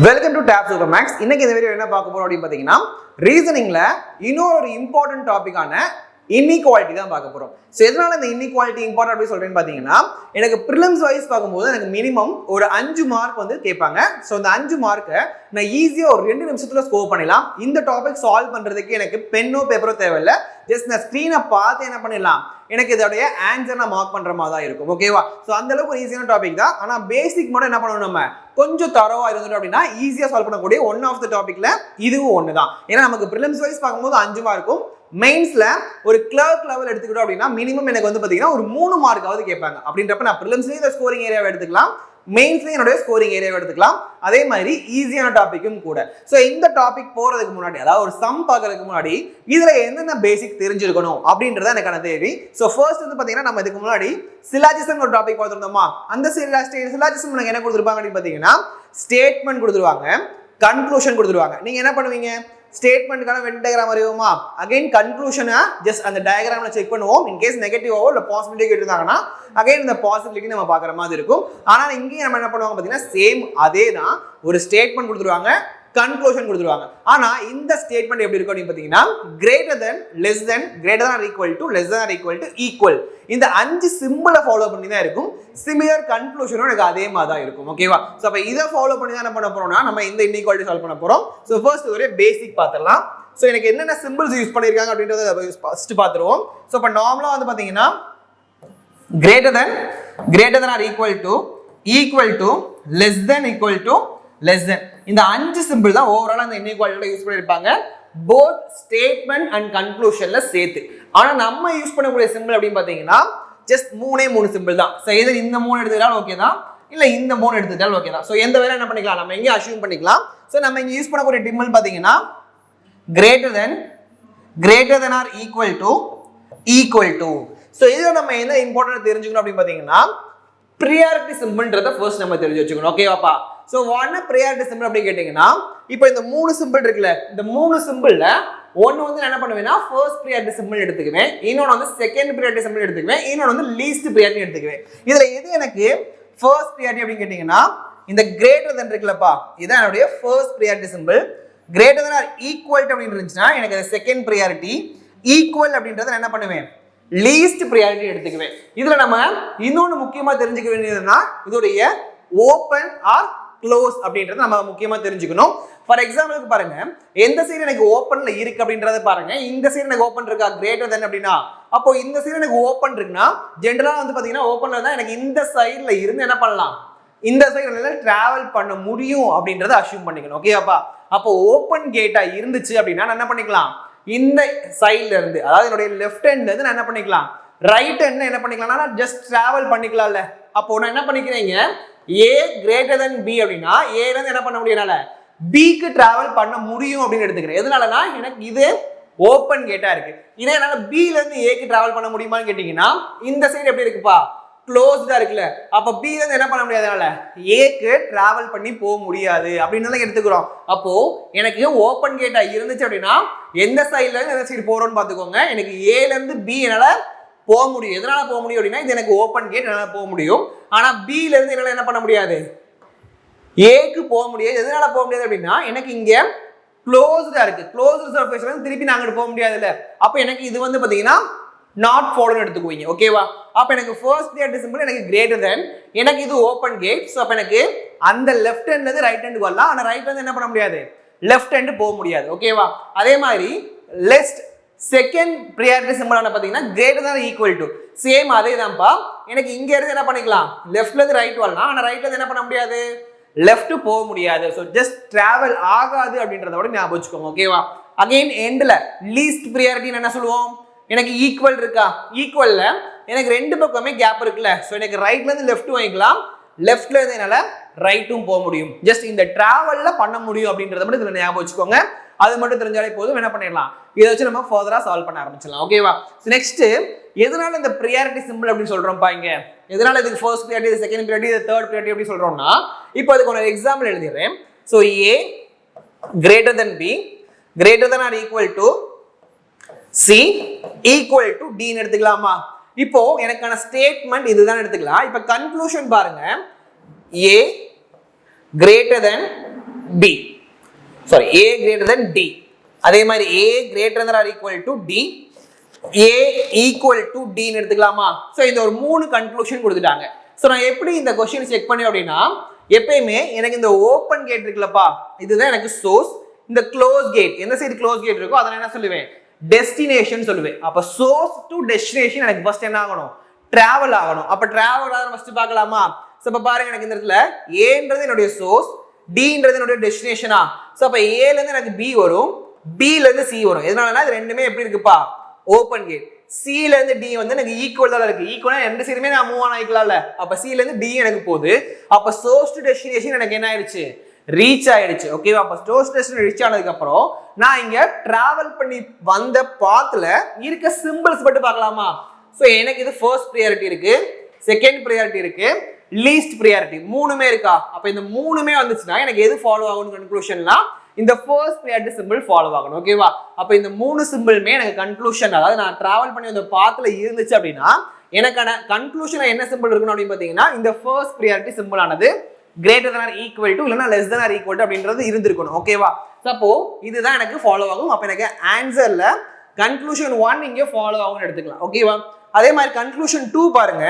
Welcome to tab super max. இன்னைக்கு இந்த video என்ன பார்க்க போறோம் அப்படின்னு பார்த்தீங்கன்னா, ரீசனிங்ல இன்னொரு இம்பார்ட்டன்ட் டாபிக்கான இன்இக்வாலிட்டி தான் பார்க்க போறோம். ஸோ எதனால இந்த இன்இக்வாலிட்டி இம்பார்ட்டன்ட் அப்படின்னு சொல்றேன்னு பார்த்தீங்கன்னா, எனக்கு ப்ரிலிம்ஸ் வைஸ் பார்க்கும்போது எனக்கு மினிமம் ஒரு 5 மார்க் வந்து கேட்பாங்க. ஸோ அந்த 5 மார்க்கை நான் ஈஸியாக ஒரு 2 நிமிஷத்துல ஸ்கோர் பண்ணிடலாம். இந்த டாபிக் சால்வ் பண்றதுக்கு எனக்கு பென்னோ பேப்பரோ தேவையில்லை. ஜஸ்ட் நான் ஸ்க்ரீனை பார்த்து என்ன பண்ணிடலாம், எனக்கு இதோடைய ஆன்சர் நான் மார்க் பண்ற மாதிரி தான் இருக்கும். ஓகேவா? ஸோ அந்த அளவுக்கு ஒரு ஈஸியான டாபிக் தான். ஆனால் பேசிக் மட்டும் என்ன பண்ணணும், நம்ம கொஞ்சம் தரவா இருந்துட்டோம் அப்படின்னா ஈஸியாக சால்வ் பண்ணக்கூடிய ஒன் ஆஃப் த டாபிக்ல இதுவும் ஒன்று தான். ஏன்னா நமக்கு ப்ரிலிம்ஸ் வைஸ் பார்க்கும்போது 5 மார்க்கும், மெயின்ஸ்ல ஒரு கிளர்க் லெவல் எடுத்துக்கிட்டோம் அப்படின்னா மினிமம் எனக்கு வந்து பாத்தீங்கன்னா ஒரு 3 மார்க்காவது கேட்பாங்க. அப்படின்றப்ப நான் ப்ரிலிம்ஸ்லயும் இந்த ஸ்கோரிங் ஏரியாவை எடுத்துக்கலாம், மெயின்ஸ்லயும் என்னோட ஸ்கோரிங் ஏரியாவை எடுத்துக்கலாம். அதே மாதிரி ஈஸியான டாபிக்கும் கூட. ஸோ இந்த டாபிக் போறதுக்கு முன்னாடி, அதாவது ஒரு சம் பார்க்கறதுக்கு முன்னாடி இதுல என்னென்ன பேசிக் தெரிஞ்சிருக்கணும் அப்படின்றத எனக்கான தேவை. ஸோ ஃபர்ஸ்ட் வந்து பாத்தீங்கன்னா, நம்ம இதுக்கு முன்னாடி சிலாஜிசம் ஒரு டாபிக் பார்த்துருந்தோமா, அந்த சிலாஜிசம் எனக்கு என்ன கொடுத்துருப்பாங்க அப்படின்னு பாத்தீங்கன்னா, ஸ்டேட்மெண்ட் கொடுத்துருவாங்க, கன்க்ளூஷன் கொடுத்துருவாங்க. நீங்க என்ன பண்ணுவீங்க, ஸ்டேட்மெண்ட்கான வென் டயக்ராம் வரையுமா, அகைன் கன்க்ளூஷனை ஜஸ்ட் அந்த டயக்ராம்ல செக் பண்ணுவோம். இன்கேஸ் நெகட்டிவாவோ இல்லை பாசிபிலிட்டி கேட்டிருந்தாங்கன்னா அகைன் இந்த பாசிபிலிட்டி நம்ம பார்க்குற மாதிரி இருக்கும். ஆனால் இங்கேயும் நம்ம என்ன பண்ணுவாங்க பார்த்தீங்கன்னா, சேம் அதே தான். ஒரு ஸ்டேட்மெண்ட் கொடுத்துருவாங்க, கன்க்ளூஷன் கொடுத்துருவாங்க. ஆனா இந்த ஸ்டேட்மெண்ட் எப்படி இருக்கும் அப்படின்னு பார்த்தீங்கன்னா, greater than, less than, greater than or equal to, less than or equal to, equal, இந்த 5 சிம்பிளை ஃபாலோ பண்ணி தான் இருக்கும். சிமிலர் கன்க்ளூஷனும் எனக்கு அதே மாதிரி தான் இருக்கும். ஓகேவா? ஸோ அப்போ இதை ஃபாலோ பண்ணி தான் என்ன பண்ண போறோம்னா, நம்ம இந்த இன்இக்வாலிட்டி சால்வ் பண்ண போறோம். ஸோ ஃபர்ஸ்ட் ஒரு பேசிக் பார்த்துடலாம். ஸோ எனக்கு என்னென்ன சிம்பிள்ஸ் யூஸ் பண்ணியிருக்காங்க அப்படின்றத ஃபர்ஸ்ட் பார்த்துருவோம். ஸோ இப்போ நார்மலாக வந்து பார்த்தீங்கன்னா, greater than or equal to, less than equal to, less than, இந்த 5 சிம்பிள் தான் ஓவரால் அந்த இன்இக்வாலிட்டியோட யூஸ் பண்ணியிருப்பாங்க, போத் ஸ்டேட்மெண்ட் அண்ட் கன்க்ளூஷன்ல சேர்த்து. ஆனா நம்ம யூஸ் பண்ணக்கூடிய சிம்பிள் அப்படின்னு பாத்தீங்கன்னா ஜஸ்ட் 3 சிம்பிள் தான். ஸோ எது இந்த 3 எடுத்துக்கிட்டாலும் ஓகே தான், இல்ல இந்த 3 எடுத்துக்கிட்டாலும் ஓகே தான். ஸோ எந்த வேலை என்ன பண்ணிக்கலாம், நம்ம எங்கே அஷ்யூம் பண்ணிக்கலாம். ஸோ நம்ம இங்க யூஸ் பண்ணக்கூடிய சிம்பிள் பாத்தீங்கன்னா, greater than or equal to. So இதில் நம்ம என்ன இம்பார்ட்டன்ட் தெரிஞ்சுக்கணும் அப்படின்னு பாத்தீங்கன்னா, ப்ரியாரிட்டி சிம்பிள்ன்றத ஃபர்ஸ்ட் நம்ம தெரிஞ்சு வச்சுக்கணும். ஓகேவாப்பா? ஸோ ஒன்னு ப்ரியாரிட்டி சிம்பிள் அப்படின்னு கேட்டீங்கன்னா, இப்போ இந்த 3 சிம்பிள் இருக்குல்ல, இந்த 3 சிம்பிள்ல ஒன்னு வந்து என்ன பண்ணுவேன்னா ஃபர்ஸ்ட் ப்ரியாரிட்டி சிம்பிள் எடுத்துக்குவேன், இன்னொன்று வந்து செகண்ட் ப்ரியாரிட்டி சிம்பிள் எடுத்துக்குவேன், இன்னொன்று வந்து லீஸ்ட் ப்ரியாரிட்டி எடுத்துக்குவேன். இதுல எது எனக்கு ஃபர்ஸ்ட் ப்ரியாரிட்டி அப்படின்னு கேட்டீங்கன்னா, இந்த கிரேட்டர் தென் இருக்குல்லப்பா, இதான் என்னுடைய first priority symbol. Greater than or equal அப்படின்னு இருந்துச்சுன்னா எனக்கு அது செகண்ட் ப்ரியாரிட்டி, ஈக்குவல் அப்படின்றத என்ன பண்ணுவேன், லீஸ்ட் ப்ரியாரிட்டி எடுத்துக்குவேன். இதுல நம்ம இன்னொன்று முக்கியமா தெரிஞ்சுக்க வேண்டியதுன்னா, இதோடைய ஓப்பன் ஆர் க்ளோஸ் அப்படின்றத நம்ம முக்கியமா தெரிஞ்சுக்கணும். ஃபார் எக்ஸாம்பிளுக்கு பாருங்க, எந்த சைடு எனக்கு ஓப்பன்ல இருக்கு அப்படின்றத பாருங்க. இந்த சைடு எனக்கு ஓப்பன் இருக்கா கிரேட்டர் தென் அப்படின்னா, அப்போ இந்த சைடு எனக்கு ஓப்பன் இருக்குன்னா ஜென்ரலா வந்து பாத்தீங்கன்னா ஓப்பன்ல தான் எனக்கு இந்த சைடுல இருந்து என்ன பண்ணலாம், இந்த சைடுல டிராவல் பண்ண முடியும் அப்படின்றத அஷ்யூம் பண்ணிக்கணும். ஓகேப்பா? அப்போ ஓப்பன் கேட்டா இருந்துச்சு அப்படின்னா நான் என்ன பண்ணிக்கலாம், இந்த சைட்ல இருந்து, அதாவது என்னுடைய லெஃப்ட் ஹேண்ட்ல இருந்து நான் என்ன பண்ணிக்கலாம், ரைட் ஹேண்ட் என்ன பண்ணிக்கலாம், நான் ஜஸ்ட் டிராவல் பண்ணிக்கலாம்ல. அப்போ நான் என்ன பண்ணிக்கிறீங்க, A கிரேட்டர் தென் B அப்படின்னா A ல இருந்து என்ன பண்ண முடியனால B க்கு டிராவல் பண்ண முடியும் அப்படின்னு எடுத்துக்கிறேன். எதனாலனா எனக்கு இது ஓப்பன் கேட்டா இருக்கு. இதே என்னால B ல இருந்து A க்கு டிராவல் பண்ண முடியுமான்னு கேட்டீங்கன்னா, இந்த சைடு எப்படி இருக்குப்பா, க்ளோஸ்டா இருக்குல்ல. அப்ப B ல இருந்து என்ன பண்ண முடியாதனால A க்கு டிராவல் பண்ணி போக முடியாது அப்படின்னு எடுத்துக்கிறோம். அப்போ எனக்கு ஓப்பன் கேட்டா இருந்துச்சு அப்படின்னா எந்த சைடுல இருந்து எந்த சைடு போறோம்னு பாத்துக்கோங்க. எனக்கு A ல இருந்து B என்னால போக முடியும். எதனால போக முடியும் அப்படின்னா, இது எனக்கு ஓப்பன் கேட், என்னால போக முடியும். ஆனா B ல இருந்து என்னால என்ன பண்ண முடியாது, A க்கு போக முடியாது. எதனால போக முடியாது அப்படின்னா, எனக்கு இங்க க்ளோஸ்டா இருக்கு, க்ளோஸ்டு சர்ஃபேஸ்ல இருந்து திருப்பி நான் அங்க போக முடியாதுல்ல. அப்ப எனக்கு இது வந்து பாத்தீங்கன்னா நாட் ஃபாலோன்னு எடுத்துக்குவீங்க. ஓகேவா? அப்ப எனக்கு ஃபர்ஸ்ட் ப்ரியாரிட்டி சிம்பிள் எனக்கு கிரேட்டர் தென், எனக்கு இது ஓப்பன் கேட். ஸோ அப்ப எனக்கு அந்த லெஃப்ட் ஹேண்ட்ல இருந்து ரைட் ஹேண்டுக்கு வரலாம், ஆனா ரைட்ல இருந்து என்ன பண்ண முடியாது, லெஃப்ட் ஹேண்ட் போக முடியாது. ஓகேவா? அதே மாதிரி லெஸ்ட் செகண்ட் ப்ரியாரிட்டி சிம்பிளான பாத்தீங்கன்னா greater then equal to, same அதே தான்ப்பா. எனக்கு இங்க இருந்து என்ன பண்ணிக்கலாம், லெஃப்ட்ல இருந்து ரைட் வரலாம், ஆனா ரைட்ல இருந்து என்ன பண்ண முடியாது, லெஃப்ட் போக முடியாது. ஸோ ஜஸ்ட் டிராவல் ஆகாது அப்படின்றத விட ஞாபகம் வச்சுக்கோங்க. ஓகேவா? அகைன் எண்ட்ல லீஸ்ட் ப்ரியாரிட்டின்னு என்ன சொல்லுவோம், எனக்கு ஈக்குவல் இருக்கா, ஈக்குவல்ல எனக்கு 2 பக்கமே கேப் இருக்குல்ல. ஸோ எனக்கு ரைட்ல இருந்து லெஃப்ட் வாங்கிக்கலாம், லெஃப்ட்ல இருந்து என்னால ரைட்டும் போக முடியும். ஜஸ்ட் இந்த டிராவல்ல பண்ண முடியும் அப்படின்றத மட்டும் இதுல ஞாபகம் வச்சுக்கோங்க. அது மட்டும் தெரிஞ்சாலே போதும், என்ன பண்ணிடலாம், இதை வச்சு நம்ம ஃபர்தரா சால்வ் பண்ண ஆரம்பிச்சிடலாம். ஓகேவா? நெக்ஸ்ட், எதனால இந்த ப்ரியாரிட்டி சிம்பிள் அப்படின்னு சொல்றோம்ப்பா இங்க, எதனால இதுக்கு first priority, second priority, third priority எப்படி சொல்றோம்னா, இப்போ அதுக்கு ஒரு எக்ஸாம்பிள் எழுதிடுறேன். So A greater than B greater than or equal to C equal to D ன்னு எடுத்துக்கலாமா? இப்போ எனக்கான ஸ்டேட்மெண்ட் இதுதான் எடுத்துக்கலாம். இப்போ கன்க்ளூஷன் பாருங்க, A greater than B. Sorry, A greater than D. அதே மாதிரி A greater than or equal to D, A equal to D ன்னு எடுத்துக்கலாமா? ஸோ இந்த ஒரு 3 கன்க்ளூஷன் கொடுத்துட்டாங்க. ஸோ நான் எப்படி இந்த கொஸ்டின் செக் பண்ணேன் அப்படின்னா, எப்பயுமே எனக்கு இந்த ஓப்பன் கேட் இருக்குல்லப்பா, இதுதான் எனக்கு சோர்ஸ். இந்த க்ளோஸ் கேட், எந்த சைடு க்ளோஸ் கேட் இருக்கோ அதை என்ன சொல்லுவேன், டெஸ்டினேஷன் சொல்லுவேன். அப்ப சோர்ஸ் டு டெஸ்டினேஷன் எனக்கு ஃபர்ஸ்ட் என்ன ஆகணும், டிராவல் ஆகணும். அப்ப டிராவல் ஆகிற ஃபர்ஸ்ட் பார்க்கலாமா? ஸோ இப்போ பாருங்க, எனக்கு இந்த இடத்துல ஏன்றது என்னுடைய சோர்ஸ், டின்றது என்னுடைய டெஸ்டினேஷனா. ஸோ அப்ப ஏல இருந்து எனக்கு பி வரும், பில இருந்து சி வரும். எதனாலனா இது ரெண்டுமே எப்படி இருக்குப்பா, ஓப்பன் கேட். சில இருந்து டி வந்து எனக்கு ஈக்குவல் தான் இருக்கு. ஈக்குவலா ரெண்டு சைடுமே நான் மூவ் ஆன் ஆயிக்கலாம்ல. அப்ப சில இருந்து டி எனக்கு போகுது. அப்ப சோர்ஸ் டு டெஸ்டினேஷன் எனக்கு என்ன ஆயிடுச்சு, ரீச் ஆயிடுச்சு. ஓகேவா? அப்ப சோர்ஸ் டெஸ்டினேஷன் ரீச் ஆனதுக்கு அப்புறம் நான் இங்க டிராவல் பண்ணி வந்த பாத்ல இருக்க சிம்பிள்ஸ் மட்டும் பார்க்கலாமா? சோ எனக்கு இது ஃபர்ஸ்ட் பிரையாரிட்டி இருக்கு, செகண்ட் பிரையாரிட்டி இருக்கு, லீஸ்ட் பிரையாரிட்டி, மூணுமே இருக்கா? அப்ப இந்த மூணுமே வந்துச்சுன்னா எனக்கு எது ஃபாலோ ஆகும்னு கன்க்ளூஷன்னா இந்த ஃபர்ஸ்ட் பிரையாரிட்டி சிம்பிள் ஃபாலோ ஆகணும். ஓகேவா? அப்ப இந்த மூணு சிம்பிளுமே எனக்கு கன்க்ளூஷன், அதாவது நான் டிராவல் பண்ணி அந்த பாத்ல இருந்துச்சு அப்படின்னா எனக்கான கன்க்ளூஷன் என்ன சிம்பிள் இருக்கணும் அப்படின்னு பாத்தீங்கன்னா இந்த ஃபர்ஸ்ட் பிரையாரிட்டி சிம்பிள் ஆனது greater than or equal to இல்லனா less than or equal to அப்படின்றது இருந்திருக்கணும். ஓகேவா? அப்போ இதுதான் எனக்கு ஃபாலோ ஆகும். அப்ப எனக்கு ஆன்சர்ல கன்க்ளூஷன் 1 இங்க ஃபாலோ ஆகும்னு எடுத்துக்கலாம். ஓகேவா? அதே மாதிரி கன்க்ளூஷன் 2 பாருங்க,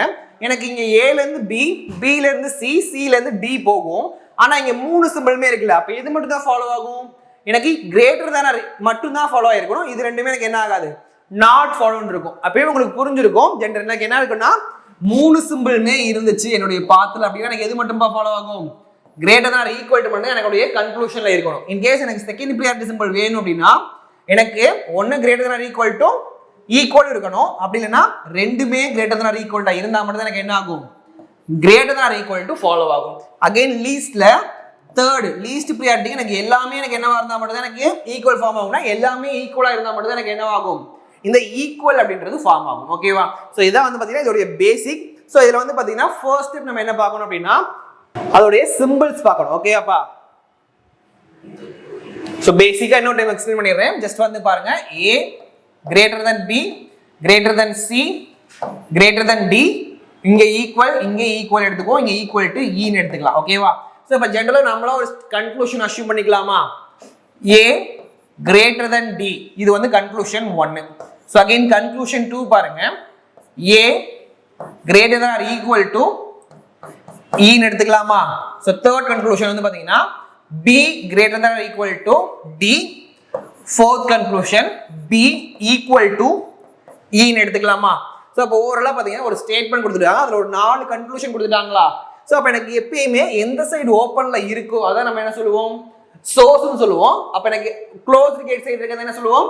எனக்கு இங்க A ல இருந்து B, B ல இருந்து C, C ல இருந்து D போகும். ஆனா இங்க மூணு சிம்பிளுமே இருக்குல்ல, அப்ப இது மட்டும் தான் ஃபாலோ ஆகும். எனக்கு கிரேட்டர் than மட்டும் தான் ஃபாலோ ஆயிருக்கணும். இது ரெண்டுமே எனக்கு என்ன ஆகாது, நாட் ஃபாலோன்னு இருக்கும். அப்பவே உங்களுக்கு புரிஞ்சிருக்கும் ஜெனரல் எனக்கு என்ன இருக்குன்னா மூணு சிம்பிளுமே இருந்துச்சு என்னுடைய பாத்துல அப்படின்னா எனக்கு எது மட்டும் ஃபாலோ ஆகும், greater than or equal to மட்டும் என்னுடைய கன்க்ளூஷன்ல இருக்கணும். இன் கேஸ் எனக்கு செகண்ட் பிரையாரிட்டி சிம்பிள் வேணும் அப்படின்னா எனக்கு ஒன்னு greater than or equal to equal இருக்கணும். அப்படி இல்லைன்னா ரெண்டுமே greater than or equal to இருந்தா மட்டும் தான் எனக்கு என்ன ஆகும், greater than or equal to follow ஆகும். அகைன் லீஸ்ட்ல தேர்ட் லீஸ்ட் பிரையாரிட்டி எனக்கு எல்லாமே எனக்கு என்னவா இருந்தா மட்டும் தான் எனக்கு ஈக்குவல் ஃபார்ம் ஆகும்னா எல்லாமே ஈக்குவலா இருந்தா மட்டும் தான் எனக்கு என்னவாகும், இந்த ஈக்குவல் அப்படின்றது ஃபார்ம் ஆகும். ஓகேவா? சோ இதான் வந்து பாத்தீங்கன்னா இதோட பேசிக். சோ இதுல வந்து பாத்தீங்கன்னா ஃபர்ஸ்ட் ஸ்டெப் நம்ம என்ன பார்க்கணும் அப்படின்னா அதோட சிம்பிள்ஸ் பார்க்கணும். ஓகேவாப்பா? சோ பேசிக்கா இன்னொரு டைம் எக்ஸ்பிளைன் பண்ணிடுறேன். ஜஸ்ட் வந்து பாருங்க, A greater than B, greater than C, greater than D, இங்க ஈக்குவல், இங்க ஈக்குவல் எடுத்துக்கோ, இங்க ஈக்குவல் டு E ன்னு எடுத்துக்கலாம். ஓகேவா? சோ இப்ப ஜெனரலா நம்மள ஒரு கன்க்ளூஷன் அஸ்யூம் பண்ணிக்கலாமா? A greater than D, இது வந்து கன்க்ளூஷன் 1. சோ அகைன் கன்க்ளூஷன் 2 பாருங்க, A greater than or equal to E ன்னு எடுத்துக்கலாமா? சோ தேர்ட் கன்க்ளூஷன் வந்து பாத்தீங்கன்னா B greater than or equal to D, fourth conclusion B equal to E ன்னு எடுத்துக்கலாமா? So அப்ப ஓவராலா பாத்தீங்கன்னா ஒரு ஸ்டேட்மென்ட் கொடுத்துட்டாங்க, அதுல ஒரு 4 கன்க்ளூஷன் கொடுத்துட்டாங்களா? சோ அப்ப எனக்கு எப்பயுமே எந்த சைடு ஓபன்ல இருக்கோ அத நம்ம என்ன சொல்லுவோம், சோர்ஸ்னு சொல்லுவோம். அப்ப எனக்கு க்ளோஸ்ட் கேட் சைடு இருக்கறது என்ன சொல்லுவோம்,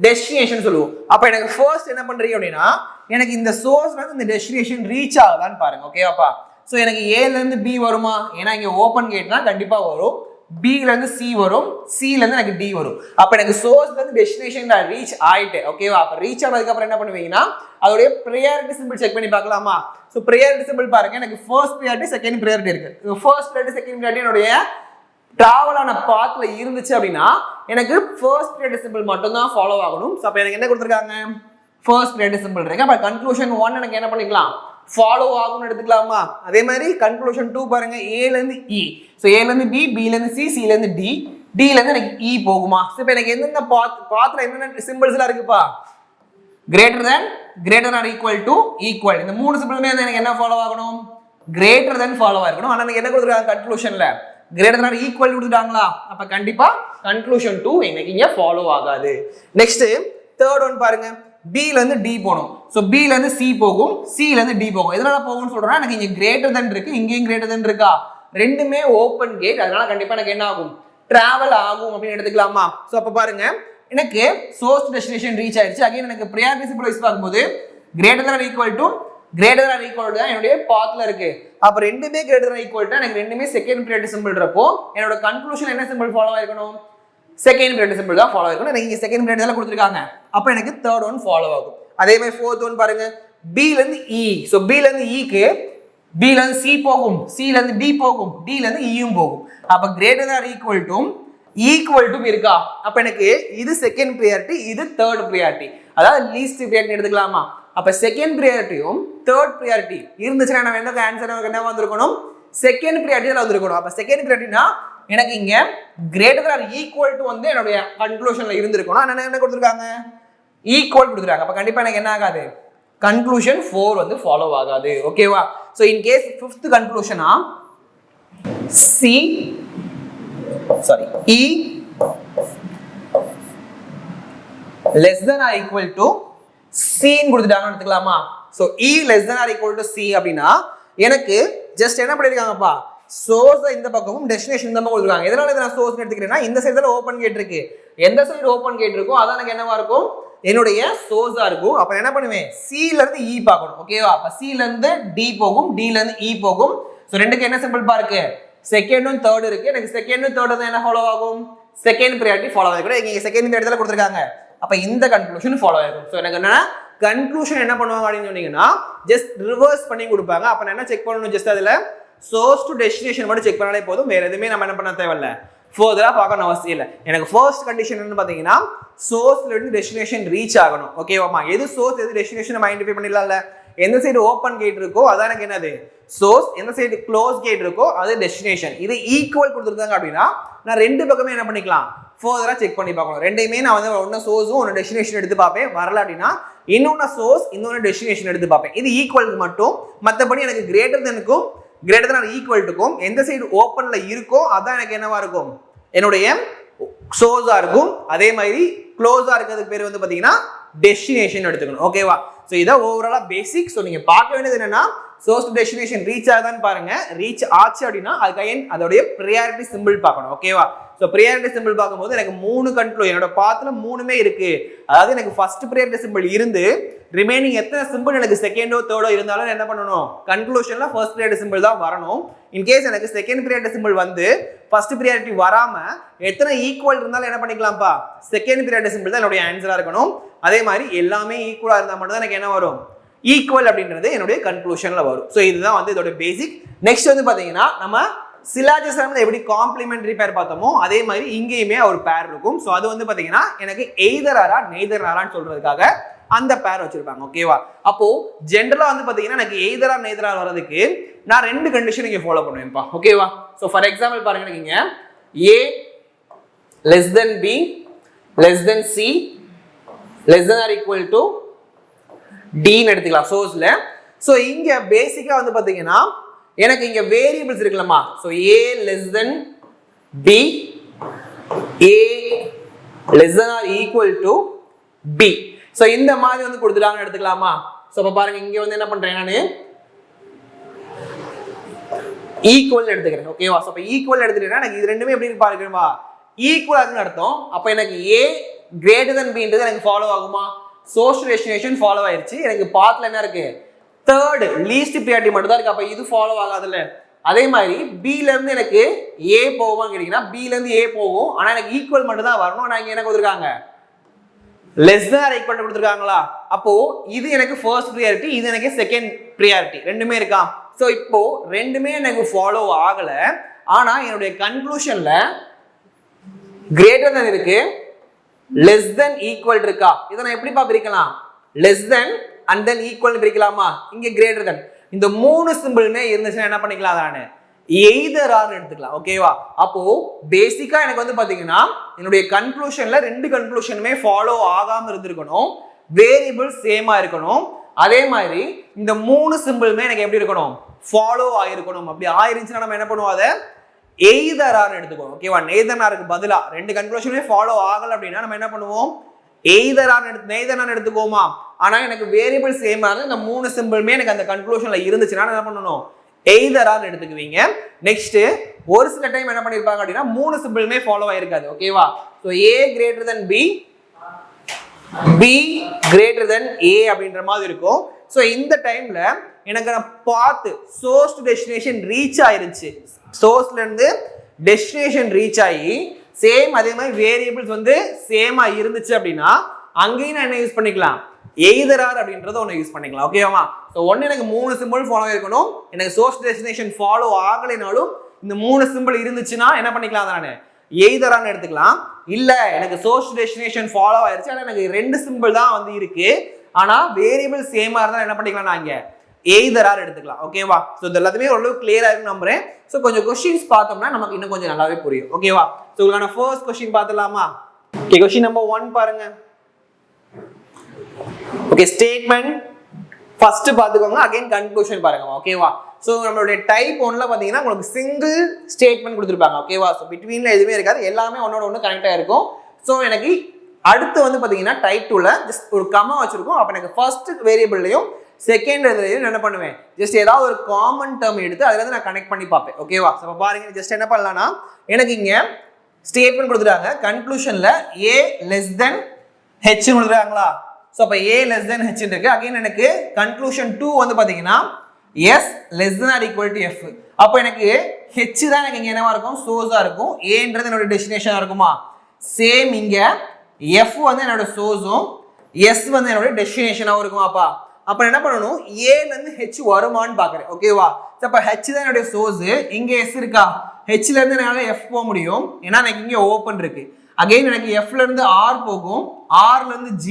டெஸ்டினேஷன் சொல்லுவோம். அப்ப எனக்கு ஃபர்ஸ்ட் என்ன பண்றீங்க அப்படின்னா எனக்கு இந்த சோர்ஸ்ல இருந்து இந்த டெஸ்டினேஷன் ரீச் ஆகுதான்னு பாருங்க. ஓகேவாப்பா? சோ எனக்கு A ல இருந்து B வருமா? ஏன்னா இங்க ஓபன் கேட்னா கண்டிப்பா வரும். B ல இருந்து C வரும், C ல இருந்து எனக்கு D வரும். அப்ப எனக்கு சோர்ஸ்ல இருந்து டெஸ்டினேஷன் நான் ரீச் ஆயிட்டேன். ஓகேவா? அப்ப ரீச் ஆனதுக்கு அப்புறம் என்ன பண்ணுவீங்கன்னா அதோட பிரையாரிட்டி சிம்பிள் செக் பண்ணி பார்க்கலாமா? சோ பிரையாரிட்டி சிம்பிள் பாருங்க, எனக்கு ஃபர்ஸ்ட் பிரையாரிட்டி செகண்ட் பிரையாரிட்டி இருக்கு. ஃபர்ஸ்ட் பிரையாரிட்டி செகண்ட் பிரையாரிட்டி என்னுடைய டிராவல் ஆன பாத்ல இருந்துச்சு அப்படின்னா எனக்கு ஃபர்ஸ்ட் பிரையாரிட்டி சிம்பிள் மட்டும் தான் ஃபாலோ ஆகணும். சோ அப்ப எனக்கு என்ன கொடுத்திருக்காங்க, ஃபர்ஸ்ட் பிரையாரிட்டி சிம்பிள் இருக்கு. அப்ப கன்க்ளூஷன் 1 எனக்கு என்ன பண்ணிக்கலாம், ஃபாலோ ஆகும்னு எடுத்துக்கலாமா? அதே மாதிரி கன்க்ளூஷன் 2 பாருங்க, A ல இருந்து E, சோ A ல இருந்து B, B ல இருந்து C, C ல இருந்து D, D ல இருந்து எனக்கு E போகுமா? சோ இப்போ எனக்கு எந்தெந்த பாத்ல என்னென்ன சிம்பிள்ஸ்லாம் இருக்குப்பா, greater than or equal to equal, இந்த மூணு சிம்பிளுமே எனக்கு என்ன ஃபாலோ ஆகணும், கிரேட்டர் than ஃபாலோ ஆகணும். ஆனா எனக்கு என்ன கொடுத்துருக்காங்க கன்க்ளூஷன்ல, கிரேட்டர் than or equal கொடுத்துட்டாங்களா? அப்ப கண்டிப்பா கன்க்ளூஷன் 2 எனக்கு இங்க ஃபாலோ ஆகாது. நெக்ஸ்ட் தேர்ட் ஒன் பாருங்க, B ல இருந்து D போணும். சோ B ல இருந்து C போகும், C ல இருந்து D போகும். எதனால போகும்னு சொல்றேன்னா எனக்கு இங்க கிரேட்டர் than இருக்கு, இங்கேயும் கிரேட்டர் than இருக்கா, ரெண்டுமே ஓபன் கேட். அதனால கண்டிப்பா எனக்கு என்ன ஆகும், டிராவல் ஆகும் அப்படின்னு எடுத்துக்கலாமா? சோ அப்ப பாருங்க எனக்கு சோர்ஸ் டெஸ்டினேஷன் ரீச் ஆயிடுச்சு. அகைன் எனக்கு பிரையாரிட்டி சிம்பிள் வைஸ் பார்க்கும்போது greater than or equal to தான் என்னுடைய பாத்ல இருக்கு. அப்ப ரெண்டுமே greater than or equal to எனக்கு ரெண்டுமே செகண்ட் பிரையாரிட்டி சிம்பிள் இருப்போ என்னோட கன்க்ளூஷன் என்ன சிம்பிள் ஃபாலோ ஆயிருக்கணும், செகண்ட் பிரையாரிட்டி சிம்பிள் தான் ஃபாலோ ஆயிருக்கணும். எனக்கு இங்க செகண்ட் பிரையாரிட்டி தான் கொடுத்திருக்காங்க. அப்ப எனக்கு தேர்ட் ஒன் ஃபாலோ ஆகும். அதே மாதிரி ஃபோர்த் ஒன் பாருங்க, B ல இருந்து E, சோ B ல இருந்து E க்கு B ல இருந்து C போகும், C ல இருந்து D போகும், D ல இருந்து E யும் போகும். அப்ப greater than or equal to இருக்கா? அப்ப எனக்கு இது செகண்ட் பிரையாரிட்டி, இது தேர்ட் பிரையாரிட்டி, அதாவது லீஸ்ட் பிரையாரிட்டி எடுத்துக்கலாமா? அப்ப செகண்ட் பிரையாரிட்டியும் தேர்ட் பிரையாரிட்டி இருந்துச்சுன்னா நம்ம என்ன ஆன்சர் என்ன வந்திருக்கணும், செகண்ட் பிரையாரிட்டில வந்திருக்கணும். அப்ப செகண்ட் பிரையாரிட்டினா எனக்கு இங்க கிரேட்டர் ஆர் ஈக்குவல் டு வந்து என்னுடைய கன்க்ளூஷன்ல இருந்திருக்கணும். என்ன கொடுத்துருக்காங்க, ஈக்குவல் கொடுத்துருக்காங்க. அப்ப கண்டிப்பா எனக்கு என்ன ஆகாது, கன்க்ளூஷன் 4 வந்து ஃபாலோ ஆகாது. ஓகேவா? சோ இன் கேஸ் 5th கன்க்ளூஷனா E less than or equal to C ன்னு கொடுத்துட்டாங்கன்னு எடுத்துக்கலாமா? So E less than or equal to C அப்படின்னா எனக்கு ஜஸ்ட் என்ன பண்ணிருக்காங்கப்பா, சோர்ஸ் இந்த பக்கமும் டெஸ்டினேஷன் இந்த பக்கம் கொடுத்துருக்காங்க. எதனால இதை நான் சோர்ஸ் எடுத்துக்கிறேன்னா, இந்த சைடுல ஓபன் கேட் இருக்கு, எந்த சைடு ஓபன் கேட் இருக்கோ அதான் எனக்கு என்னவா இருக்கும், என்னுடைய சோர்ஸா இருக்கும். அப்ப என்ன பண்ணுவேன், C ல இருந்து E பார்க்கணும். ஓகேவா? அப்ப C ல இருந்து D போகும், D ல இருந்து E போகும். சோ ரெண்டுக்கு என்ன சிம்பிள் பா இருக்கு, செகண்டும் தேர்ட் இருக்கு. எனக்கு செகண்டும் தேர்ட் தான் என்ன ஃபாலோ ஆகும், செகண்ட் பிரியாரிட்டி ஃபாலோ ஆகும். இங்க செகண்ட் இந்த இடத்துல கொடுத்துருக்காங்க. அப்ப இந்த கன்க்ளூஷன் ஃபாலோ ஆகும். சோ எனக்கு என்னன்னா கன்க்ளூஷன் என்ன பண்ணுவாங்க அப்படின்னு சொன்னீங்கன்னா ஜஸ்ட் ரிவர்ஸ் பண்ணி கொடுப்பாங்க. அப்ப நான் என்ன செக் பண்ணணும், ஜஸ்ட் அதுல சோர்ஸ் டு டெஸ்டினேஷன் மட்டும் செக் பண்ணாலே போதும், வேற எதுவுமே நம்ம என்ன பண்ண தேவையில்ல, ஃபர்தரா பார்க்கணும் அவசியம் இல்லை. எனக்கு ஃபர்ஸ்ட் கண்டிஷன் என்ன பாத்தீங்கன்னா சோர்ஸ்ல இருந்து டெஸ்டினேஷன் ரீச் ஆகணும். ஓகேவாமா? எது சோர்ஸ் எது டெஸ்டினேஷன் நம்ம ஐடென்டிஃபை பண்ணிடலாம்ல. எந்த சைடு ஓப்பன் கேட் இருக்கோ அதான் எனக்கு என்னது சோர்ஸ், எந்த சைடு க்ளோஸ் கேட் இருக்கோ அது டெஸ்டினேஷன். இது ஈக்குவல் கொடுத்துருக்காங்க அப்படின்னா நான் ரெண்டு பக்கமே என்ன பண்ணிக்கலாம், ஃபர்தரா செக் பண்ணி பார்க்கணும். ரெண்டையுமே நான் வந்து ஒன்னு சோர்ஸும் ஒன்னு டெஸ்டினேஷன் எடுத்து பார்ப்பேன். வரல அப்படின்னா இன்னொன்னு சோர்ஸ் இன்னொன்னு டெஸ்டினேஷன் எடுத்து பார்ப்பேன். இது ஈக்குவலுக்கு மட்டும். மற்றபடி எனக்கு கிரேட்டர் தென் ஈக்குவல்ட்டுக்கும் எந்த சைடு ஓப்பன்ல இருக்கோ அதான் எனக்கு என்னவா இருக்கும், என்னுடைய சோர்ஸா இருக்கும். அதே மாதிரி க்ளோஸா இருக்கிறதுக்கு பேர் வந்து பாத்தீங்கன்னா டெஸ்டினேஷன் எடுத்துக்கணும். ஓகேவா? சோ இதான் ஓவராலா பேசிக். சோ நீங்க பார்க்க வேண்டியது என்னன்னா சோர்ஸ் டு டெஸ்டினேஷன் ரீச் ஆகுதான்னு பாருங்க. ரீச் ஆச்சு அப்படின்னா அதுக்கு அதோடைய ப்ரியாரிட்டி சிம்பிள் பார்க்கணும். ஓகேவா? ஸோ ப்ரியாரிட்டி சிம்பிள் பார்க்கும்போது எனக்கு 3 கண்ட்ரோல், என்னோட பாத்துல 3மே இருக்கு. அதாவது எனக்கு ஃபர்ஸ்ட் ப்ரியாரிட்டி சிம்பிள் இருந்து ரிமைனிங் எத்தனை சிம்பிள் எனக்கு செகண்டோ தேர்டோ இருந்தாலும் என்ன பண்ணணும், கன்க்ளூஷன்ல ஃபர்ஸ்ட் ப்ரியாரிட்டி சிம்பிள் தான் வரணும். இன்கேஸ் எனக்கு செகண்ட் ப்ரியாரிட்டி சிம்பிள் வந்து ஃபர்ஸ்ட் ப்ரியாரிட்டி வராம எத்தனை ஈக்குவல் இருந்தாலும் என்ன பண்ணிக்கலாம்ப்பா, செகண்ட் ப்ரியாரிட்டி சிம்பிள் தான் என்னுடைய ஆன்சரா இருக்கணும். அதே மாதிரி எல்லாமே ஈக்குவலா இருந்தால் மட்டும் தான் எனக்கு என்ன வரும், ஈக்குவல் அப்படின்றது என்னுடைய கன்க்ளூஷன்ல வரும். ஸோ இதுதான் வந்து இதோட பேசிக். நெக்ஸ்ட் வந்து பாத்தீங்கன்னா நம்ம சிலாஜிசம்ல எப்படி காம்ப்ளிமெண்டரி பேர் பார்த்தோமோ அதே மாதிரி இங்கேயுமே ஒரு பேர் இருக்கும். ஸோ அது வந்து பாத்தீங்கன்னா எனக்கு எய்தர் ஆரா நெய்தர் ஆரான்னு சொல்றதுக்காக அந்த பேர் வச்சிருப்பாங்க. ஓகேவா? அப்போ ஜென்ரலா வந்து பாத்தீங்கன்னா எனக்கு எய்தரா நெய்தரா வர்றதுக்கு நான் 2 கண்டிஷன் இங்க ஃபாலோ பண்ணுவேன்ப்பா. ஓகேவா? ஸோ ஃபார் எக்ஸாம்பிள் பாருங்க, நீங்க A less than B less than C less than or equal to D ன்னு எடுத்துக்கலாம் சோர்ஸ்ல. ஸோ இங்க பேசிக்கா வந்து பாத்தீங்கன்னா எனக்கு இங்க வேரியபிள்ஸ் இருக்குல்லமா. So A less than B, A less than or equal to B. So இந்த மாதிரி வந்து கொடுத்துட்டாங்கன்னு எடுத்துக்கலாமா. ஸோ இப்போ பாருங்க, இங்க வந்து என்ன பண்றேன், நான் ஈக்குவல் எடுத்துக்கிறேன். ஓகேவா? ஸோ இப்போ ஈக்குவல் எடுத்துட்டேன்னா எனக்கு இது ரெண்டுமே எப்படி பாருங்கம்மா, ஈக்குவல் ஆகுன்னு அர்த்தம். அப்போ எனக்கு A greater than Bன்றது எனக்கு ஃபாலோ ஆகுமா, சோர்ஸ் டெஸ்டினேஷன் ஃபாலோ ஆயிருச்சு. எனக்கு பாத்ல என்ன இருக்கு, தேர்ட் லீஸ்ட் ப்ரியாரிட்டி மட்டும் தான் இருக்கு. அப்ப இது ஃபாலோ ஆகாதுல்ல. அதே மாதிரி B ல இருந்து எனக்கு A போகுமான்னு கேட்டீங்கன்னா B ல இருந்து A போகும். ஆனா எனக்கு ஈக்குவல் மட்டும் தான் வரணும். ஆனா இங்க என்ன கொடுத்துருக்காங்க, less than or equal to கொடுத்துருக்காங்களா. அப்போ இது எனக்கு ஃபர்ஸ்ட் ப்ரியாரிட்டி, இது எனக்கு செகண்ட் ப்ரியாரிட்டி, ரெண்டுமே இருக்கா. ஸோ இப்போ ரெண்டுமே எனக்கு ஃபாலோ ஆகல. ஆனா என்னுடைய கன்க்ளூஷன்ல கிரேட்டர் than இருக்கு, லெஸ் தென் ஈக்குவல் இருக்கா. இதை நான் எப்படிப்பா பிரிக்கலாம், less than and than equal பிரிக்கலாமா. இங்க கிரேட்டர் தென் இந்த 3 சிம்பிளுமே இருந்துச்சுன்னா என்ன பண்ணிக்கலாம், தானே எய்தர் ஆர் எடுத்துக்கலாம். ஓகேவா? அப்போ பேசிக்கா எனக்கு வந்து பாத்தீங்கன்னா என்னுடைய கன்க்ளூஷன்ல 2 கன்க்ளூஷனுமே ஃபாலோ ஆகாம இருந்திருக்கணும், வேரியபிள் சேமா இருக்கணும். அதே மாதிரி இந்த 3 சிம்பிளுமே எனக்கு எப்படி இருக்கணும், ஃபாலோ ஆயிருக்கணும். அப்படி ஆயிருந்துச்சுன்னா நம்ம என்ன பண்ணுவோம், அதை எய்தர் ஆர் எடுத்துக்கோம். ஓகேவா? நெய்தர் ஆருக்கு பதிலா 2 கன்க்ளூஷனுமே ஃபாலோ ஆகல அப்படின்னா நம்ம என்ன பண்ணுவோம், எய்தர் ஆர் நெய்தர் ஆர் எடுத்துக்கோமா. ஆனா எனக்கு வேரியபிள் சேமா இருந்து இந்த 3 சிம்பிளுமே எனக்கு அந்த கன்க்ளூஷன்ல இருந்துச்சுன்னா என்ன பண்ணணும், எய்தர் ஆர் எடுத்துக்குவீங்க. நெக்ஸ்ட் ஒரு சில டைம் என்ன பண்ணிருப்பாங்க அப்படின்னா 3 சிம்பிளுமே ஃபாலோ ஆயிருக்காது. ஓகேவா? So A greater than B, B greater than A அப்படின்ற மாதிரி இருக்கும். சோ இந்த டைம்ல எனக்கு நான் பார்த்து சோர்ஸ் டு டெஸ்டினேஷன் ரீச் ஆயிருச்சு, சோர்ஸ்ல இருந்து டெஸ்டினேஷன் ரீச் ஆகி சேம் அதே மாதிரி வேரியபிள்ஸ் வந்து சேமா இருந்துச்சு அப்படின்னா அங்கேயும் நான் என்ன யூஸ் பண்ணிக்கலாம், எய்தர் ஆர் அப்படின்றத ஒன்று யூஸ் பண்ணிக்கலாம். ஓகேவா? ஸோ ஒன்று எனக்கு 3 சிம்பிள் ஃபாலோ இருக்கணும், எனக்கு சோர்ஸ் டெஸ்டினேஷன் ஃபாலோ ஆகலைனாலும் இந்த 3 சிம்பிள் இருந்துச்சுன்னா என்ன பண்ணிக்கலாம், நான் எய்தர் ஆர்னு எடுத்துக்கலாம். இல்ல எனக்கு சோர்ஸ் டெஸ்டினேஷன் ஃபாலோ ஆயிருச்சு, ஆனால் எனக்கு 2 சிம்பிள் தான் வந்து இருக்கு, ஆனா வேரியபிள் சேமா இருந்தா என்ன பண்ணிக்கலாம், நான் இங்க எய்தர் ஆர் எடுத்துக்கலாம். ஓகேவா? ஸோ இது எல்லாத்தையுமே ஓரளவு கிளியரா இருக்கு நம்புறேன். ஸோ கொஞ்சம் கொஸ்டின்ஸ் பார்த்தோம்னா நமக்கு இன்னும் கொஞ்சம் நல்லாவே புரியும். ஓகேவா? ஸோ உங்களுக்கான ஃபர்ஸ்ட் கொஸ்டின் பார்த்துலாமா? ஓகே, கொஸ்டின் நம்பர் 1 பாருங்க. ஓகே, ஸ்டேட்மெண்ட் ஃபர்ஸ்ட் பார்த்துக்கோங்க, அகைன் கன்க்ளூஷன் பாருங்க. ஓகேவா? ஸோ நம்மளுடைய டைப் 1ல பார்த்தீங்கன்னா உங்களுக்கு சிங்கிள் ஸ்டேட்மெண்ட் கொடுத்துருப்பாங்க. ஓகேவா? ஸோ பிட்வீன்ல எதுவுமே இருக்காது, எல்லாமே ஒன்னோட ஒன்று கனெக்டாக இருக்கும். ஸோ எனக்கு அடுத்து வந்து பார்த்தீங்கன்னா டைப் 2ல ஜஸ்ட் ஒரு கமா வச்சிருக்கோம். அப்போ எனக்கு ஃபர்ஸ்ட் வேரியபிள்லையும் செகண்ட் இதுலையும் என்ன பண்ணுவேன், ஜஸ்ட் ஏதாவது ஒரு காமன் டேர்ம் எடுத்து அதுல இருந்து நான் கனெக்ட் பண்ணி பார்ப்பேன். ஓகேவா? ஸோ பாருங்க, ஜஸ்ட் என்ன பண்ணலாம்னா எனக்கு இங்க ஸ்டேட்மெண்ட் கொடுத்துட்டாங்க, கன்க்ளூஷன்ல a less than h கொடுத்துறாங்களா? ஸோ அப்போ a less than h இருக்கு. அகைன் எனக்கு கன்க்ளூஷன் 2 வந்து பார்த்தீங்கன்னா s less than or equal to f. அப்போ எனக்கு h தான் எனக்கு இங்க என்னவா இருக்கும், சோர்ஸா இருக்கும். aன்றது என்னோட டெஸ்டினேஷனா இருக்குமா? சேம் இங்க f வந்து என்னோட சோர்ஸும் s வந்து என்னோட டெஸ்டினேஷனாவும் இருக்குமாப்பா? அப்ப என்ன பண்ணணும், a ல இருந்து h வருமான்னு பாக்குறேன். ஓகேவா? அப்ப h தான் என்னோட சோர்ஸ், இங்க s இருக்கா, h ல இருந்து என்னால f போக முடியும், ஏன்னா எனக்கு இங்க ஓபன் இருக்கு. அகைன் எனக்கு f ல இருந்து r போகும், r ல இருந்து g,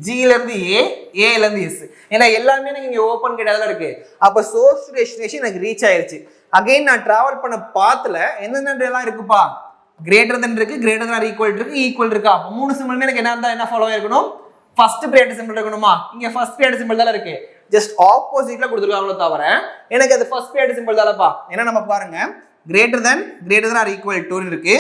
g ல இருந்து a, a ல இருந்து s. ஏன்னா எல்லாமே எனக்கு இங்க ஓபன் கிட்டதல இருக்கு. அப்ப சோர்ஸ் டெஸ்டினேஷன் எனக்கு ரீச் ஆயிருச்சு. அகைன் நான் டிராவல் பண்ண பாத்துல என்னென்ன எல்லாம் இருக்குப்பா, கிரேட்டர் தென் இருக்கு, கிரேட்டர் தென் ஈக்குவல் இருக்கு, ஈக்குவல் இருக்கா. அப்ப மூணு சிம்பிளுமே எனக்கு என்ன இருந்தா என்ன ஃபாலோ ஆயிருக்கணும், ஃபர்ஸ்ட் ப்ரையாரிட்டி சிம்பிள் இருக்கணுமா? இங்க ஃபர்ஸ்ட் ப்ரையாரிட்டி சிம்பிள் தான் இருக்கு, ஜஸ்ட் ஆப்போசிட்ல கொடுத்துருக்காங்களோ தவிர எனக்கு அது ஃபர்ஸ்ட் ப்ரையாரிட்டி சிம்பிள் தான்ப்பா. ஏன்னா நம்ம பாருங்க, greater than or equal to இருக்கு,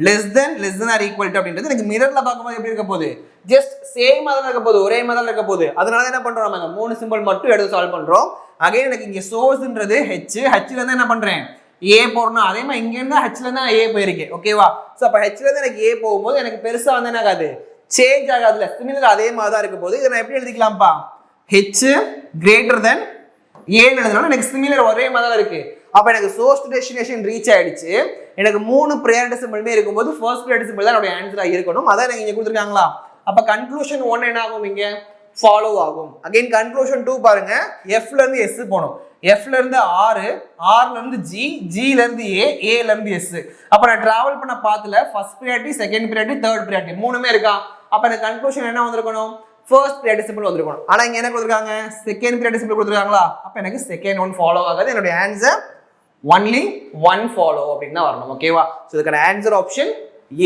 less than or equal to அப்படின்றது எனக்கு மிரர்ல பார்க்கும்போது எப்படி இருக்க போகுது, ஜஸ்ட் சேம் மாதிரி இருக்க போகுது, ஒரே மாதிரி இருக்க போகுது. அதனால என்ன பண்றோம், நம்ம இந்த மூணு சிம்பிள் மட்டும் எடுத்து சால்வ் பண்றோம். அகைன் எனக்கு இங்க சோர்ஸ்ன்றது h, h ல இருந்து என்ன பண்றேன், a போறணும். அதே மாதிரி இங்க இருந்து h ல இருந்து a போயிருக்கேன். ஓகேவா? சோ அப்ப h ல இருந்து எனக்கு a போகும்போது எனக்கு பெருசா வந்து என்ன ஆகாது, சேஞ்ச் ஆகாதுல, சிமிலர் அதே மாதிரி தான் இருக்க போது. இதை நான் எப்படி எழுதிக்கலாம்ப்பா, h கிரேட்டர் தென் a எழுதுனால எனக்கு சிமிலர் ஒரே மாதிரி தான் இருக்கு. அப்ப எனக்கு சோர்ஸ் டெஸ்டினேஷன் ரீச் ஆயிடுச்சு. எனக்கு மூணு ப்ரையாரிட்டி சிம்பிளுமே இருக்கும்போது ஃபர்ஸ்ட் ப்ரையாரிட்டி சிம்பிள் தான் என்னோட ஆன்சரா இருக்கணும். அதான் எனக்கு இங்க கொடுத்துருக்காங்களா? அப்ப கன்க்ளூஷன் 1 என்ன ஆகும், இங்க ஃபாலோ ஆகும். அகைன் கன்க்ளூஷன் 2 பாருங்க, f ல இருந்து s போணும், f ல இருந்து r, r ல இருந்து g, g ல இருந்து a, a ல இருந்து s. அப்ப நான் டிராவல் பண்ண பாத்துல first priority, second priority, third priority மூணுமே இருக்கா. அப்ப எனக்கு கன்க்ளூஷன் என்ன வந்திருக்கணும், ஃபர்ஸ்ட் ப்ரையாரிட்டி சிம்பிள் வந்திருக்கணும். ஆனா இங்க என்ன கொடுத்திருக்காங்க, செகண்ட் ப்ரையாரிட்டி சிம்பிள் கொடுத்திருக்காங்களா? அப்ப எனக்கு செகண்ட் ஒன் ஃபாலோ ஆகாது. என்னோட ஆன்சர் ஒன்லி ஒன் ஃபாலோ அப்படின்னு தான் வரணும். ஓகேவா? ஸோ இதுக்கான ஆன்சர் ஆப்ஷன்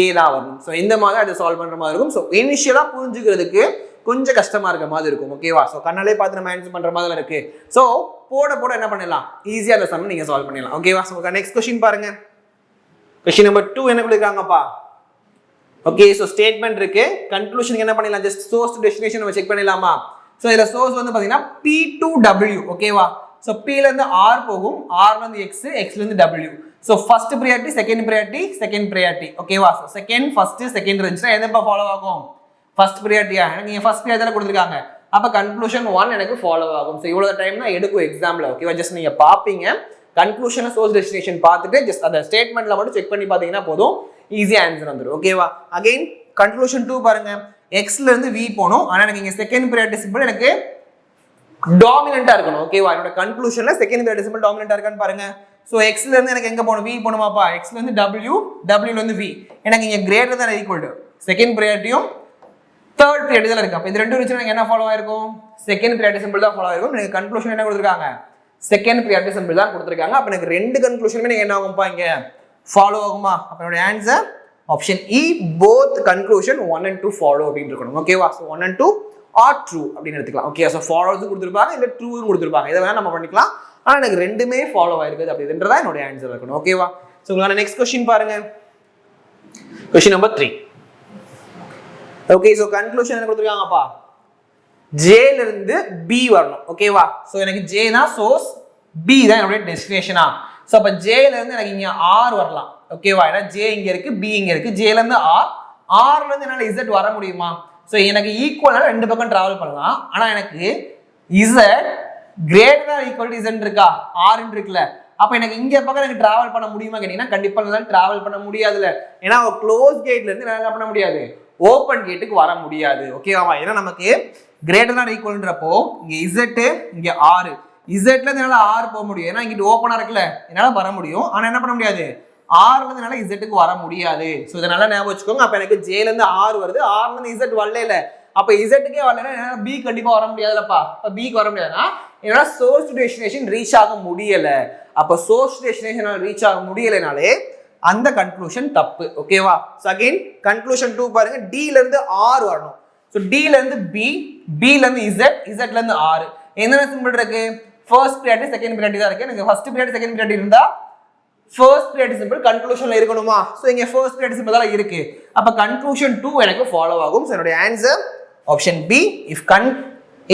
ஏ தான் வரணும். ஸோ இந்த மாதிரி அதை சால்வ் பண்ற மாதிரி இருக்கும். ஸோ இனிஷியலா புரிஞ்சுக்கிறதுக்கு கொஞ்சம் கஷ்டமா இருக்க மாதிரி இருக்கும். ஓகேவா? ஸோ கண்ணாலே பார்த்து நம்ம ஆன்சர் பண்ற மாதிரி இருக்கு. ஸோ போட என்ன பண்ணிடலாம், ஈஸியா அந்த சம் நீங்க சால்வ் பண்ணிடலாம். ஓகேவா? ஸோ நெக்ஸ்ட் கொஸ்டின் பாருங்க. கொஸ்டின் நம்பர் 2 என்ன கொடுக்குறாங்கப்பா? ஓகே, ஸோ ஸ்டேட்மெண்ட் இருக்கு, கன்க்ளூஷனுக்கு என்ன பண்ணிடலாம், ஜஸ்ட் சோர்ஸ் டெஸ்டினேஷன் நம்ம செக் பண்ணிடலாமா? ஸோ இதுல சோர்ஸ் வந்து பாத்தீங்கன்னா P2W. ஓகேவா? ஸோ P ல இருந்து R போகும், R ல இருந்து X, X ல இருந்து W. So first priority, second priority, second priority. ஓகேவா? ஸோ செகண்ட், ஃபர்ஸ்ட், செகண்ட் இருந்துச்சுன்னா எதுப்பா ஃபாலோ ஆகும், ஃபர்ஸ்ட் ப்ரையாரிட்டியா? எனக்கு இங்க ஃபர்ஸ்ட் ப்ரையாரிட்டி கொடுத்துருக்காங்க. அப்ப கன்க்ளூஷன் 1 எனக்கு ஃபாலோ ஆகும். ஸோ இவ்வளவு டைம் தான் எடுக்கும் எக்ஸாம்ல. ஓகேவா? ஜஸ்ட் நீங்க பாப்பீங்க, கன்க்ளூஷன் சோர்ஸ் டெஸ்டினேஷன் பார்த்துட்டு ஜஸ்ட் அந்த ஸ்டேட்மெண்ட்ல மட்டும் செக் பண்ணி பாத்தீங்கன்னா போதும், ஈஸியா ஆன்சர் வந்துடும். ஓகேவா? அகைன் கன்க்ளூஷன் 2 பாருங்க, x ல இருந்து v போணும். ஆனா எனக்கு இங்க செகண்ட் ப்ரையாரிட்டி சிம்பிள் எனக்கு டாமினன்ட்டா இருக்கணும். ஓகேவா? என்னோட கன்க்ளூஷன்ல செகண்ட் ப்ரையாரிட்டி சிம்பிள் டாமினன்ட்டா இருக்கான்னு பாருங்க. சோ x ல இருந்து எனக்கு எங்க போணும், v போணுமாப்பா? x ல இருந்து w, w ல இருந்து v. எனக்கு இங்க greater than or equal to second ப்ரையாரிட்டியும் தேர்ட் ப்ரையாரிட்டி தான் இருக்கு. அப்ப இது ரெண்டும் இருந்துச்சுன்னா எனக்கு என்ன ஃபாலோ ஆயிருக்கும், செகண்ட் ப்ரையாரிட்டி சிம்பிள் தான் ஃபாலோ ஆயிருக்கும். எனக்கு கன்க்ளூஷன் என்ன கொடுத்திருக்காங்க, செகண்ட் ப்ரையாரிட்டி சிம்பிள் தான் கொடுத்திருக்காங்க. அப்ப எனக்கு ரெண்டு கன்க்ளூஷனுமே எனக்கு என்ன ஆகும்பா, இங்க ஃபாலோ ஆகுமா? அப்ப என்னோட answer option E, both conclusion 1 and 2 follow அப்படின்னு இருக்கணும். ஓகேவா? சோ 1 and 2 ஆர் ட்ரூ அப்படின்னு எடுத்துக்கலாம். ஓகே, சோ ஃபாலோஸ் கொடுத்திருப்பாங்க, இல்ல ட்ரூவும் கொடுத்திருப்பாங்க, இதை வேணா நம்ம பண்ணிக்கலாம். ஆனா எனக்கு ரெண்டுமே ஃபாலோ ஆயிருக்குது அப்படின்றதா என்னோட ஆன்சர் இருக்கணும். ஓகேவா? சோ உங்களோட நெக்ஸ்ட் क्वेश्चन பாருங்க. Question number 3. Okay, so conclusion என்ன கொடுத்திருக்காங்கப்பா, J ல இருந்து B வரணும். ஓகேவா? சோ எனக்கு J னா சோர்ஸ், B தான் என்னோட டெஸ்டினேஷனா. சோ அப்ப J ல இருந்து எனக்கு இங்க R வரலாம். ஓகேவா? ஏன்னா J இங்க இருக்கு, B இங்க இருக்கு. J ல இருந்து R, R ல இருந்து என்னால Z வர முடியுமா? சோ எனக்கு ஈக்குவலா ரெண்டு பக்கம் டிராவல் பண்ணலாம். ஆனா எனக்கு Z greater than or equal to Z இருக்கா, R இருக்குல்ல. அப்ப எனக்கு இங்க பக்கம் எனக்கு டிராவல் பண்ண முடியுமா கேட்டீங்கன்னா கண்டிப்பா என்னால டிராவல் பண்ண முடியாதுல. ஏன்னா ஒரு க்ளோஸ் கேட்ல இருந்து என்னால பண்ண முடியாது, ஓபன் கேட்டுக்கு வர முடியாது. ஓகேவா? ஏன்னா நமக்கு கிரேட்டர் than or equalன்றப்போ இங்க Z, இங்க R, Z ல இருந்து என்னால R போக முடியும். ஏன்னா இங்க ஓபனா இருக்குல்ல, என்னால வர முடியும். ஆனா என்ன பண்ண முடியாது, R ல இருந்து என்னால Z க்கு வர முடியாது. சோ இத நல்லா ஞாபகம் வச்சுக்கோங்க. அப்ப எனக்கு J ல இருந்து R வருது, R ல இருந்து Z வரல. அப்ப இசட்டுக்கே வரலன்னா என்னால பி கண்டிப்பா வர முடியாதுலப்பா. இப்ப பிக்கு வர முடியாதுன்னா என்னால சோர்ஸ் டு டெஸ்டினேஷன் ரீச் ஆக முடியல. அப்ப சோர்ஸ் டு டெஸ்டினேஷன் ரீச் ஆக முடியலைனாலே அந்த கன்க்ளூஷன் தப்பு. ஓகேவா? ஸோ அகைன் கன்க்ளூஷன் 2 பாருங்க, டில இருந்து ஆர் வரணும். ஸோ டில இருந்து பி, பில இருந்து இசட், இசட்ல இருந்து ஆர். என்னென்ன சிம்பிள் இருக்கு? ஃபர்ஸ்ட் ப்ரியாரிட்டி செகண்ட் ப்ரியாரிட்டி தான் இருக்கு. எனக்கு ஃபர்ஸ்ட் ப்ரியாரிட்டி செகண்ட் ப்ரியாரிட்டி இருந்தா ஃபர்ஸ்ட் ப்ரியாரிட்டி சிம்பிள் கன்க்ளூஷன்ல இருக்கணுமா? ஸோ இங்க ஃபர்ஸ்ட் ப்ரியாரிட்டி சிம்பிள் தான் இருக்கு. அப்ப கன்க்ளூஷன் 2 எனக்கு ஃபாலோ ஆகும். ஸோ என்னுடைய answer option B,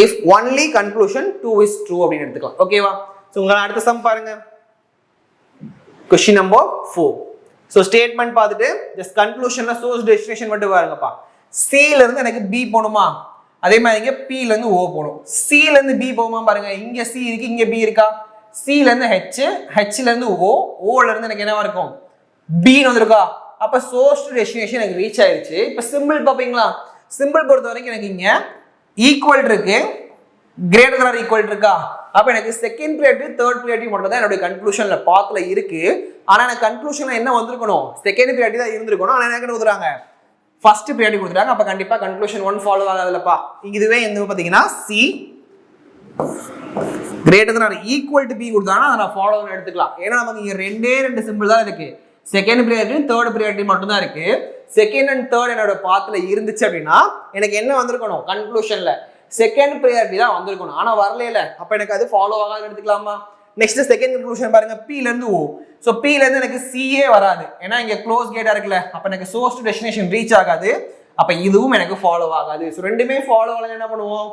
if only conclusion 2 is true அப்படின்னு எடுத்துக்கலாம். ஓகேவா? ஸோ உங்களை அடுத்த சம் பாருங்க. Question number 4. ஸோ ஸ்டேட்மெண்ட் பார்த்துட்டு ஜஸ்ட் கன்க்ளூஷன்ல சோர்ஸ் டெஸ்டினேஷன் மட்டும் பாருங்கப்பா. சில இருந்து எனக்கு பி போகணுமா, அதே மாதிரி இங்க பில இருந்து ஓ போகணும். சில இருந்து பி போகுமா பாருங்க, இங்க சி இருக்கு, இங்க பி இருக்கா. சில இருந்து ஹெச், ஹெச்ல இருந்து ஓ, ஓல இருந்து எனக்கு என்னவா இருக்கும்? பின்னு வந்திருக்கா. அப்ப சோர்ஸ் டு டெஸ்டினேஷன் எனக்கு ரீச் ஆயிருச்சு. இப்ப சிம்பிள் பாப்பீங்களா? சிம்பிள் பொறுத்த வரைக்கும் எனக்கு இங்க ஈக்குவல் இருக்கு, கிரேட்டர் ஆர் ஈக்குவல் இருக்கா. அப்ப எனக்கு செகண்ட் ப்ரியாரிட்டி தேர்ட் ப்ரியாரிட்டி மட்டும் தான் என்னோட கன்க்ளூஷன்ல பாத்துல இருக்கு. ஆனா எனக்கு கன்க்ளூஷன்ல என்ன வந்திருக்கணும்? செகண்ட் ப்ரியாரிட்டி தான் இருந்திருக்கணும். ஆனா எனக்கு என்ன கொடுக்குறாங்க? ஃபர்ஸ்ட் ப்ரியாரிட்டி கொடுத்துட்டாங்க. அப்ப கண்டிப்பா கன்க்ளூஷன் 1 ஃபாலோ ஆகாதுலப்பா. இதுவே என்ன பாத்தீங்கன்னா C greater or equal to B கொடுத்தாங்கன்னா அதை நான் ஃபாலோ எடுத்துக்கலாம். ஏன்னா நமக்கு இங்க ரெண்டு சிம்பிள் தான் இருக்கு. செகண்ட் ப்ரியாரிட்டி தேர்ட் ப்ரியாரிட்டி மட்டும் தான் இருக்கு. செகண்ட் அண்ட் தேர்ட் என்னோட பாத்துல இருந்துச்சு அப்படின்னா எனக்கு என்ன வந்திருக்கணும்? கன்க்ளூஷன்ல செகண்ட் ப்ரியாரிட்டி தான் வந்திருக்கணும். ஆனா வரல. அப்ப எனக்கு அது ஃபாலோ ஆகாது எடுத்துக்கலாமா? நெக்ஸ்ட் செகண்ட் கன்க்ளூஷன் பாருங்க, பில இருந்து ஓ. ஸோ பில இருந்து எனக்கு சிஏ வராது, ஏன்னா இங்க க்ளோஸ் கேட்டா இருக்குல்ல. அப்ப எனக்கு சோர்ஸ் டு டெஸ்டினேஷன் ரீச் ஆகாது. அப்ப இதுவும் எனக்கு ஃபாலோ ஆகாது. ஸோ ரெண்டுமே ஃபாலோ ஆகல என்ன பண்ணுவோம்?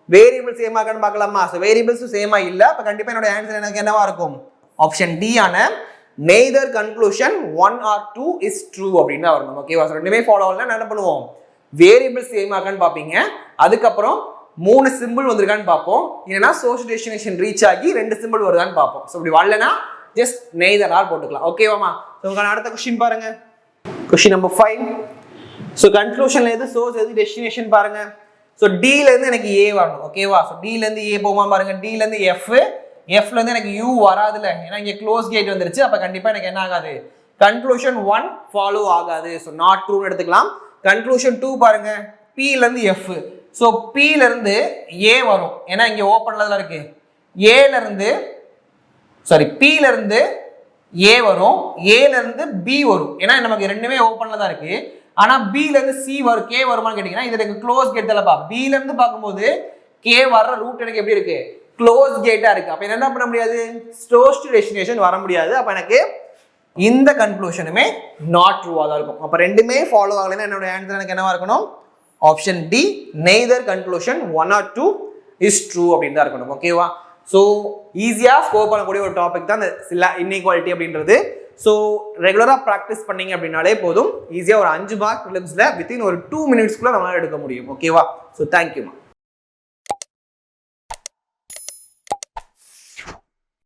வேரியபிள் சேமா இருக்கான்னு பார்க்கலாமா? ஸோ வேரியபிள்ஸ் சேமா இல்ல. அப்ப கண்டிப்பா என்னோட ஆன்சர் எனக்கு என்னவா இருக்கும்? ஆப்ஷன் டி ஆன neither conclusion 1 or 2 is true அப்படின்னு வரணும். ஓகேவா? ஸோ ரெண்டுமே ஃபாலோ ஆகலன்னா என்ன பண்ணுவோம்? வேரியபிள் சேமா இருக்கான்னு பார்ப்பீங்க. அதுக்கப்புறம் 3 சிம்பிள் வந்திருக்கான்னு பார்ப்போம். இல்லைன்னா சோர்ஸ் டெஸ்டினேஷன் ரீச் ஆகி 2 சிம்பிள் வருதான்னு பார்ப்போம். ஸோ இப்படி வரலன்னா ஜஸ்ட் நெய்தர் ஆர் போட்டுக்கலாம். ஓகேவாமா? ஸோ உங்க அடுத்த கொஸ்டின் பாருங்க. Question number 5. ஸோ கன்க்ளூஷன்ல எது சோர்ஸ் எது டெஸ்டினேஷன் பாருங்க. ஸோ டில இருந்து எனக்கு ஏ வரணும். ஓகேவா? ஸோ டில இருந்து ஏ போகுமா பாருங்க. டில இருந்து எஃப், எஃப்ல இருந்து எனக்கு யூ வராதுல, ஏன்னா இங்க க்ளோஸ் கேட் வந்துருச்சு. அப்ப கண்டிப்பா எனக்கு என்ன ஆகாது? கன்க்ளூஷன் 1 ஃபாலோ ஆகாது. ஸோ நாட் ட்ரூ எடுத்துக்கலாம். கன்க்ளூஷன் 2 பாருங்க, பில இருந்து எஃப். ஸோ பில இருந்து ஏ வரும், ஏன்னா இங்க ஓப்பன்ல தான் இருக்கு. ஏல இருந்து பில இருந்து ஏ வரும், ஏல இருந்து பி வரும், ஏன்னா நமக்கு ரெண்டுமே ஓப்பன்ல தான் இருக்கு. ஆனா பில இருந்து சி வரும், கே வருமான்னு கேட்டீங்கன்னா இது எனக்கு க்ளோஸ் கேட் தானப்பா. பில இருந்து பார்க்கும்போது கே வர்ற ரூட் எனக்கு எப்படி இருக்கு? க்ளோஸ் கேட்டா இருக்கு. அப்ப என்ன பண்ண முடியாது? சோர்ஸ் டு டெஸ்டினேஷன் வர முடியாது. அப்ப எனக்கு இந்த கன்க்ளூஷனுமே நாட் ட்ரூவா தான் இருக்கும். அப்ப ரெண்டுமே ஃபாலோ ஆகலைன்னா என்னோட ஆன்சர் எனக்கு என்னவா இருக்கணும்? Option D, neither conclusion 1 or 2 is true அப்படின்னு தான் இருக்கணும். ஓகேவா? ஸோ ஈஸியா ஸ்கோர் பண்ணக்கூடிய ஒரு டாபிக் தான் இந்த இன்இக்வாலிட்டி அப்படின்றது. ஸோ ரெகுலராக ப்ராக்டிஸ் பண்ணீங்க அப்படின்னாலே போதும், ஈஸியாக ஒரு 5 மார்க் ப்ரிலிம்ஸ்ல வித்தின் ஒரு 2 மினிட்ஸ்க்குள்ள நம்மளால எடுக்க முடியும். ஓகேவா? ஸோ தேங்க்யூமா.